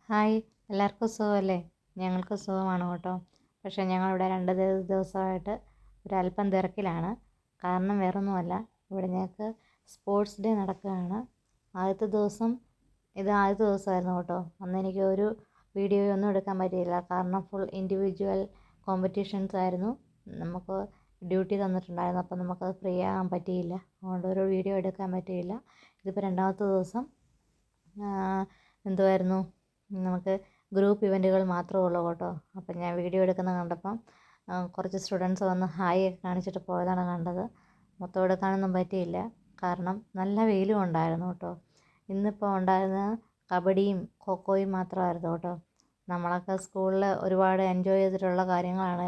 Hi, എല്ലാവർക്കും സുഖമല്ലേ? ഞങ്ങൾക്ക് സുഖമാണ് കേട്ടോ. പക്ഷേ ഞങ്ങളിവിടെ 2 ദിവസമായിട്ട് ഒരല്പം തിരക്കിലാണ്. കാരണം വേറൊന്നുമല്ല, ഇവിടെ ഞങ്ങൾക്ക് സ്പോർട്സ് ഡേ നടക്കുകയാണ്. ആദ്യത്തെ ദിവസം ആദ്യത്തെ ദിവസമായിരുന്നു കേട്ടോ. അന്ന് എനിക്ക് ഒരു വീഡിയോയൊന്നും എടുക്കാൻ പറ്റിയില്ല. കാരണം ഫുൾ ഇൻഡിവിജ്വൽ കോമ്പറ്റീഷൻസ് ആയിരുന്നു. നമുക്ക് ഡ്യൂട്ടി തന്നിട്ടുണ്ടായിരുന്നു. അപ്പോൾ നമുക്കത് ഫ്രീ ആകാൻ പറ്റിയില്ല. അതുകൊണ്ട് ഒരു വീഡിയോ എടുക്കാൻ പറ്റിയില്ല. ഇതിപ്പോൾ രണ്ടാമത്തെ ദിവസം എന്തുമായിരുന്നു, നമുക്ക് ഗ്രൂപ്പ് ഇവൻറ്റുകൾ മാത്രമേ ഉള്ളൂ കേട്ടോ. അപ്പം ഞാൻ വീഡിയോ എടുക്കുന്നത് കണ്ടപ്പം കുറച്ച് സ്റ്റുഡൻസ് വന്ന് ഹായ് ഒക്കെ കാണിച്ചിട്ട് പോയതാണ് കണ്ടത്. മൊത്തം എടുക്കാനൊന്നും പറ്റിയില്ല. കാരണം നല്ല വെയിലും ഉണ്ടായിരുന്നു കേട്ടോ. ഇന്നിപ്പോൾ ഉണ്ടായിരുന്ന കബഡിയും ഖോഖോയും മാത്രമായിരുന്നു കേട്ടോ. നമ്മളൊക്കെ സ്കൂളിൽ ഒരുപാട് എൻജോയ് ചെയ്തിട്ടുള്ള കാര്യങ്ങളാണ്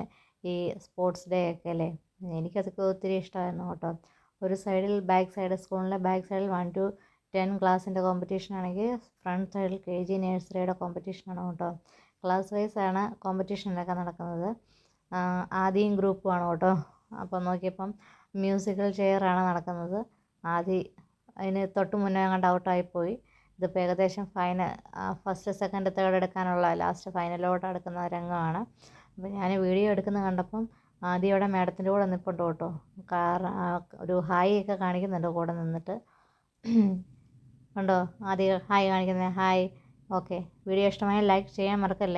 ഈ സ്പോർട്സ് ഡേ ഒക്കെ അല്ലേ. എനിക്കതൊക്കെ ഒത്തിരി ഇഷ്ടമായിരുന്നു കേട്ടോ. ഒരു സൈഡിൽ സ്കൂളിൻ്റെ ബാക്ക് സൈഡിൽ 1 to 10 ക്ലാസ്സിൻ്റെ കോമ്പറ്റീഷൻ ആണെങ്കിൽ ഫ്രണ്ട് സൈഡിൽ KG നഴ്സറിയുടെ കോമ്പറ്റീഷനാണ് കേട്ടോ. ക്ലാസ് വൈസാണ് കോമ്പറ്റീഷനിലൊക്കെ നടക്കുന്നത്. ആദ്യം ഗ്രൂപ്പുമാണ് കേട്ടോ. അപ്പോൾ നോക്കിയപ്പം മ്യൂസിക്കൽ ചെയറാണ് നടക്കുന്നത്. അതിന് തൊട്ട് മുന്നേ അങ്ങോട്ട് ഔട്ടായിപ്പോയി. ഇതിപ്പോൾ ഏകദേശം ഫസ്റ്റ് സെക്കൻഡ് തേർഡ് എടുക്കാനുള്ള ലാസ്റ്റ് ഫൈനലോട്ട് എടുക്കുന്ന രംഗമാണ്. അപ്പോൾ ഞാൻ വീഡിയോ എടുക്കുന്നത് കണ്ടപ്പം ആദ്യയുടെ മാഡത്തിൻ്റെ കൂടെ നിൽപ്പുണ്ട് കേട്ടോ. ഒരു ഹായ് ഒക്കെ കാണിക്കുന്നുണ്ട് കൂടെ നിന്നിട്ട്. കണ്ടോ, ആദ്യം ഹായ് കാണിക്കുന്നത്? ഹായ്. ഓക്കെ, വീഡിയോ ഇഷ്ടമായാൽ ലൈക്ക് ചെയ്യാൻ മറക്കല്ലേ.